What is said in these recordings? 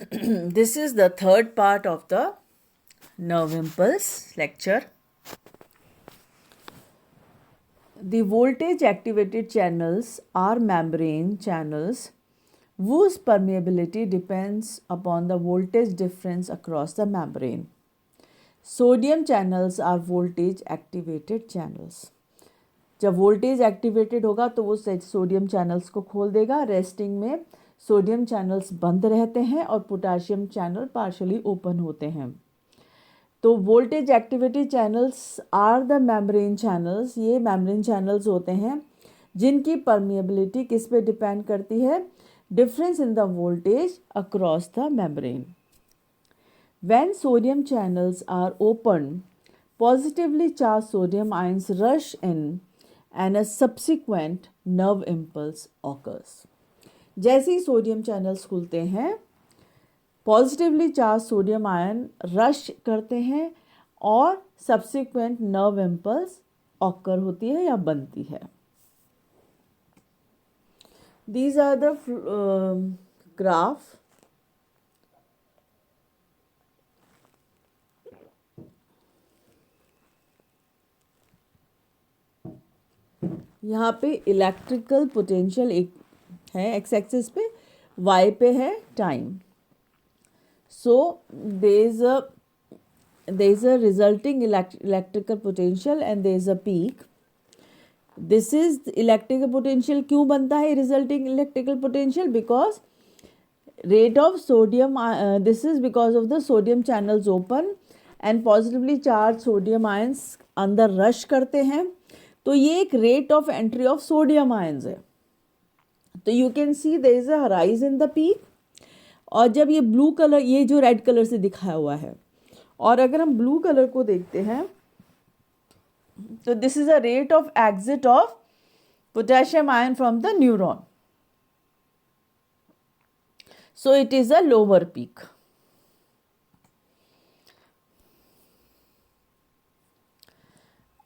This is the third part of the nerve impulse lecture. The voltage activated channels are membrane channels whose permeability depends upon the voltage difference across the membrane. Sodium channels are voltage activated channels. जब voltage activated होगा तो वो sodium channels को खोल देगा. Resting में sodium channels बंद रहते हैं और पोटाशियम चैनल पार्शियली ओपन होते हैं. तो voltage activated channels are the membrane channels. ये मेम्ब्रेन चैनल्स होते हैं जिनकी परमिएबिलिटी किस पे डिपेंड करती है? Difference in the voltage across the membrane. When sodium channels are open, positively charged sodium ions rush in and a subsequent nerve impulse occurs. जैसे ही sodium channels खुलते हैं, positively charge sodium ion rush करते हैं और subsequent nerve impulse occur होती है या बनती है. These are the graph. यहाँ पे इलेक्ट्रिकल पोटेंशियल एक है एक्स एक्सिस पे, वाई पे है time. So there is a resulting electrical potential and there is a peak. This is electrical potential. क्यों बनता है resulting electrical potential? Because rate of sodium, this is because of the sodium channels open and positively charged sodium ions अंदर rush करते हैं. तो ये एक rate of entry of sodium ions है. तो you can see there is a rise in the peak. और जब ये ब्लू कलर, ये जो रेड कलर से दिखाया हुआ है, और अगर हम ब्लू कलर को देखते हैं तो this is a rate of exit of potassium ion from the neuron. So it is a lower peak.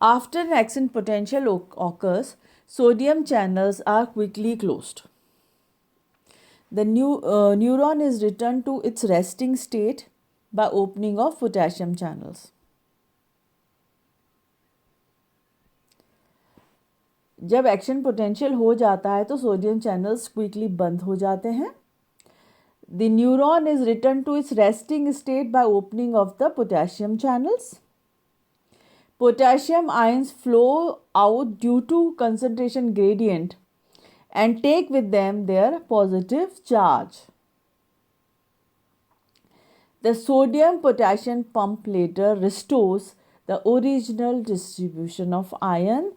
After an action potential occurs, sodium channels are quickly closed. The neuron is returned to its resting state by opening of potassium channels. जब action potential हो जाता है तो sodium channels quickly बंद हो जाते हैं. The neuron is returned to its resting state by opening of the potassium channels. Potassium ions flow out due to concentration gradient and take with them their positive charge. The sodium potassium pump later restores the original distribution of ion.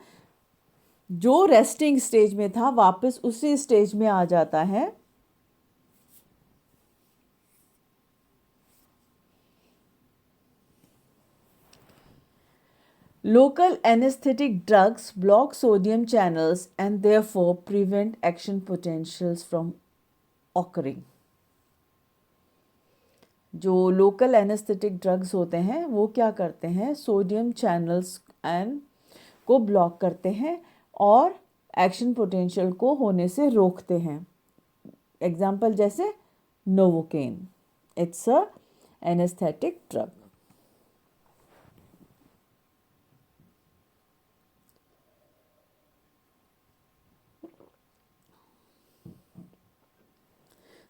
जो resting stage में था वापस उसी stage में आ जाता है. Local anesthetic drugs block sodium channels and therefore prevent action potentials from occurring. जो local anaesthetic drugs होते हैं वो क्या करते हैं? सोडियम चैनल्स एंड को ब्लॉक करते हैं और एक्शन पोटेंशियल को होने से रोकते हैं. एग्जाम्पल जैसे novocaine, it's a anaesthetic drug.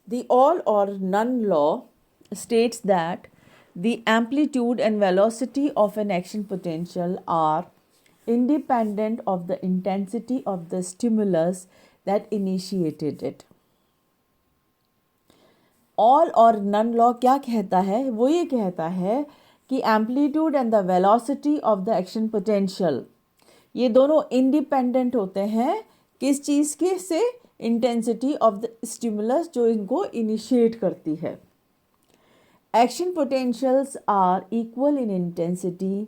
The all or none law states that the amplitude and velocity of an action potential are independent of the intensity of the stimulus that initiated it. All or none law क्या कहता है? वो ये कहता है कि amplitude and the velocity of the action potential ये दोनों independent होते हैं किस चीज़ के से? इंटेंसिटी ऑफ द स्टिमुलस जो इनको इनिशिएट करती है. Action potentials are equal in intensity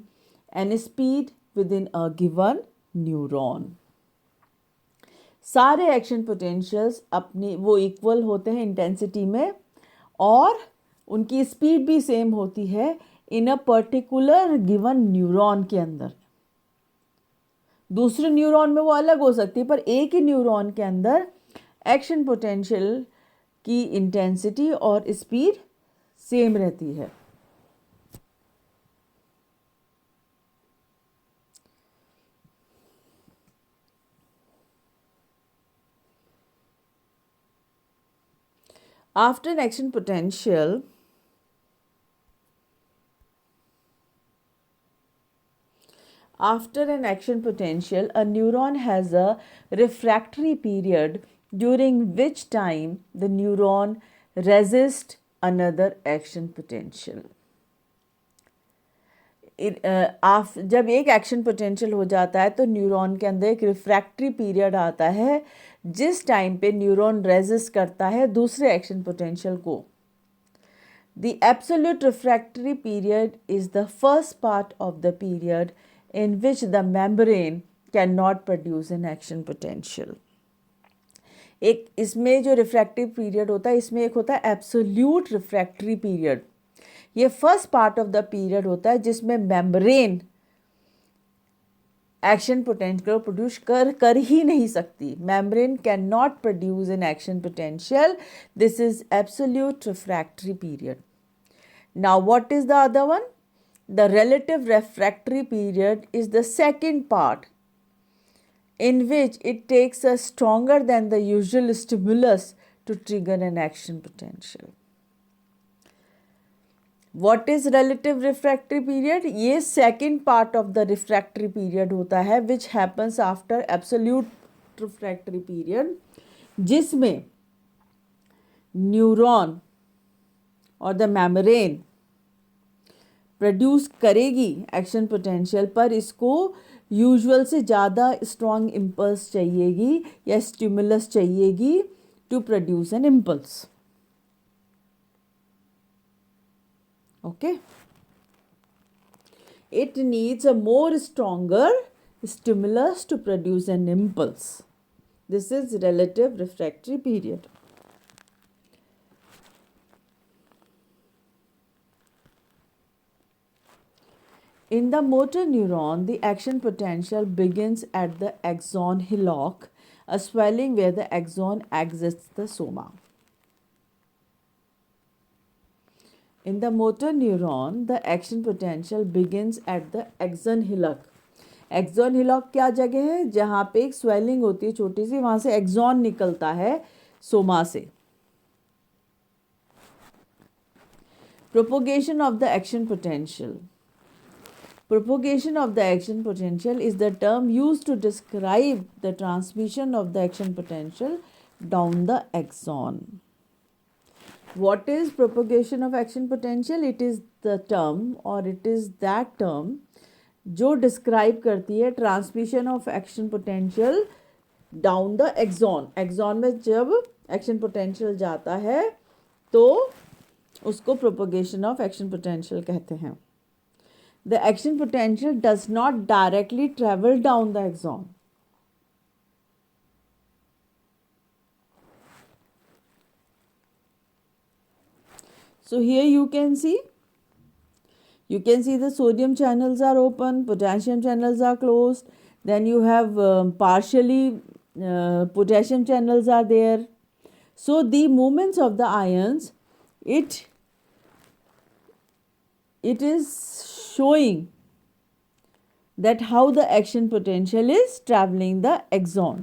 and speed within a given neuron. सारे एक्शन पोटेंशियल्स अपनी वो इक्वल होते हैं इंटेंसिटी में और उनकी स्पीड भी सेम होती है इन अ पर्टिकुलर गिवन न्यूरॉन के अंदर. दूसरे न्यूरॉन में वो अलग हो सकती है पर एक ही न्यूरॉन के अंदर एक्शन पोटेंशियल की इंटेंसिटी और स्पीड सेम रहती है। After an action potential, a neuron has a refractory period during which time the neuron resists another action potential. जब एक एक्शन पोटेंशियल हो जाता है तो न्यूरॉन के अंदर एक रिफ्रैक्टरी पीरियड आता है जिस टाइम पे न्यूरॉन रेजिस्ट करता है दूसरे एक्शन पोटेंशियल को। The absolute refractory period is the first part of the period in which the membrane cannot produce an action potential. एक इसमें जो रिफ्रैक्टिव पीरियड होता है इसमें एक होता है एब्सोल्यूट रिफ्रैक्टरी पीरियड। ये first part of the period होता है जिसमें मेम्ब्रेन एक्शन पोटेंशियल प्रोड्यूस कर ही नहीं सकती। Membrane can not produce an action potential. This is absolute refractory period. Now what is the other one? The relative refractory period is the second part in which it takes a stronger than the usual stimulus to trigger an action potential. What is relative refractory period? ये second part of the refractory period होता है which happens after absolute refractory period, जिसमें neuron और the membrane produce करेगी action potential, पर इसको usual से ज़्यादा स्ट्रॉन्ग इम्पल्स चाहिएगी या स्टिमुलस चाहिएगी to produce an impulse. Okay, it needs a more stronger stimulus to produce an impulse. This is relative refractory period. In the motor neuron, the action potential begins at the axon hillock, a swelling where the axon exits the soma. In the motor neuron, the action potential begins at the axon hillock. Axon hillock क्या जगह है? जहाँ पे एक swelling होती है छोटी सी, वहाँ से axon निकलता है सोमा से। Propagation of the action potential. Propagation of the action potential is the term used to describe the transmission of the action potential down the axon. What is propagation of action potential? It is the term or it is that term जो describe करती है transmission of action potential down the axon. Axon में जब action potential जाता है तो उसको propagation of action potential कहते हैं। The action potential does not directly travel down the axon. So here you can see the sodium channels are open, potassium channels are closed. Then you have partially potassium channels are there. So the movements of the ions, it is showing that how the action potential is traveling the axon.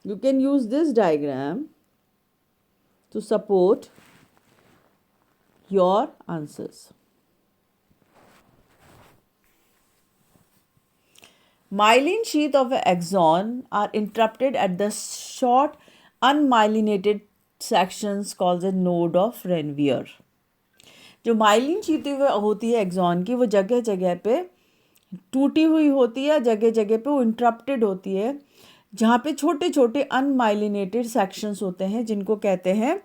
You can use this diagram to support your answers. Myelin sheath of an axon are interrupted at the short unmyelinated sections called the node of Ranvier. जो myelin sheath होती है axon की, वो जगह जगह पे टूटी हुई होती है, जगह जगह पे वो इंटरप्टेड होती है, जहाँ पे छोटे छोटे अनमाइलिनेटेड सेक्शंस होते हैं जिनको कहते हैं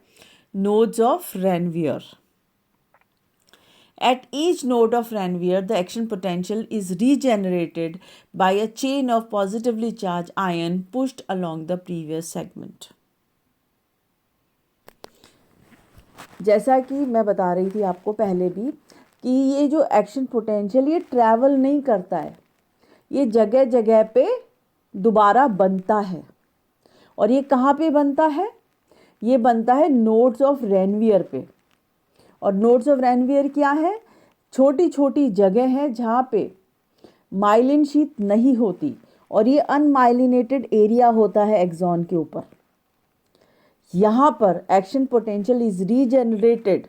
nodes of Ranvier. At each node of Ranvier, the action potential is regenerated by a chain of positively charged ion pushed along the previous segment. जैसा कि मैं बता रही थी आपको पहले भी कि ये जो एक्शन पोटेंशियल ये ट्रैवल नहीं करता है, ये जगह जगह पे दोबारा बनता है। और ये कहाँ पे बनता है? ये बनता है नोड्स ऑफ Ranvier पे। और नोड्स ऑफ रैनवियर क्या है? छोटी छोटी जगह है जहाँ पे माइलिन शीथ नहीं होती और ये अनमाइलिनेटेड एरिया होता है एक्सॉन के ऊपर। यहाँ पर एक्शन पोटेंशियल इज रीजनरेटेड,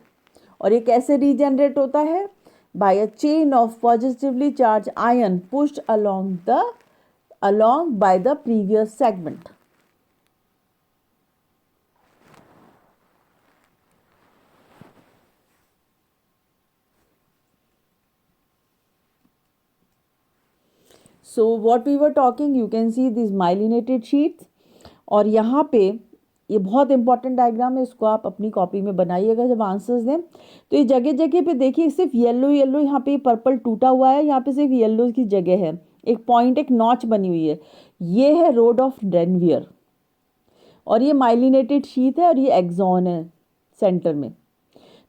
और ये कैसे रीजनरेट होता है? By a chain of positively charge ion pushed along by the previous segment. So what we were talking, you can see these myelinated sheets, और यहाँ पे ये बहुत इंपॉर्टेंट डायग्राम है, इसको आप अपनी कॉपी में बनाइएगा जब आंसर्स दें। तो ये जगह जगह पे देखिए सिर्फ येलो येलो, यहाँ पे पर्पल टूटा हुआ है, यहाँ पे सिर्फ येलो की जगह है, एक पॉइंट एक नॉच बनी हुई है, ये है रोड ऑफ रैनवियर, और ये माइलिनेटेड शीथ है और ये एक्सॉन है सेंटर में।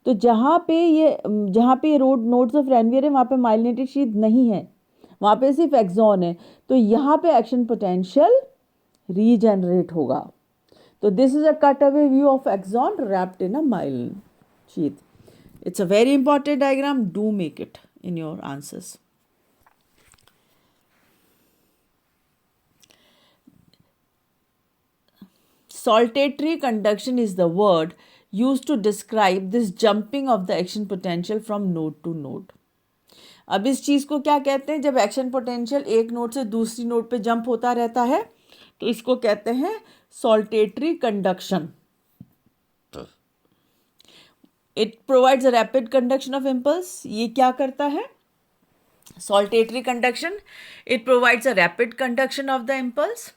तो जहाँ पे ये रोड नोड्स ऑफ रैनवियर है वहाँ पे माइलिनेटेड शीथ नहीं है, वहाँ पे सिर्फ एक्सॉन है, तो यहाँ पे एक्शन पोटेंशियल रीजनरेट होगा। तो this is a cut away view of axon wrapped in a myelin sheath. It's a very important diagram. Do make it in your answers. Saltatory conduction is the word used to describe this jumping of the action potential from node to node. अब इस चीज़ को क्या कहते हैं? जब action potential एक node से दूसरी नोड पे जंप होता रहता है तो इसको कहते हैं saltatory conduction. It provides a rapid conduction of impulse. ये क्या करता है? Saltatory conduction, it provides a rapid conduction of the impulse,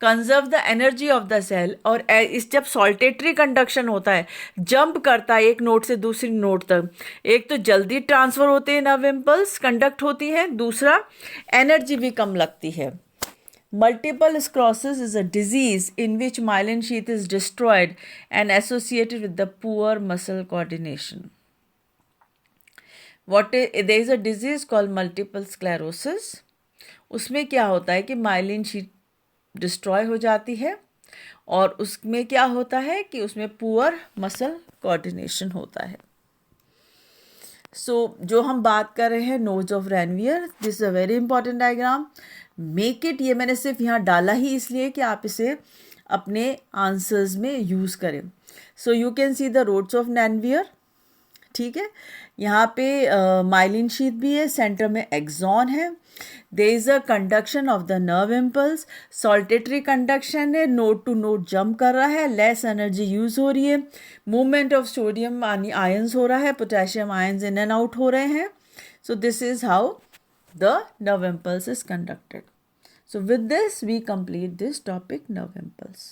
conserve the energy of the cell. और इस जब सॉल्टेटरी कंडक्शन होता है, जंप करता है एक नोड से दूसरी नोड तक, एक तो जल्दी ट्रांसफर होते हैं नर्व इम्पल्स, कंडक्ट होती हैं, दूसरा एनर्जी भी कम लगती है. Multiple sclerosis is a disease in which myelin sheath is destroyed and associated with the poor muscle coordination. There is a disease called multiple sclerosis. उसमें क्या होता है कि माइलिन शीट डिस्ट्रॉय हो जाती है और उसमें क्या होता है कि उसमें पुअर मसल कोऑर्डिनेशन होता है. जो हम बात कर रहे हैं nodes of Ranvier, this is a very important diagram. Make it, ये मैंने सिर्फ यहाँ डाला ही इसलिए कि आप इसे अपने आंसर्स में यूज़ करें. So you can see the rods of Ranvier. ठीक है, यहाँ पे माइलिन शीथ भी है, सेंटर में एक्सॉन है. There is a conduction of the nerve impulse. Saltatory conduction है, नोड टू नोड जंप कर रहा है, लेस एनर्जी यूज हो रही है, मूवमेंट ऑफ सोडियम आयंस हो रहा है, potassium ions in and out हो रहे हैं. So this is how the nerve impulse is conducted. So with this we complete this topic, nerve impulse.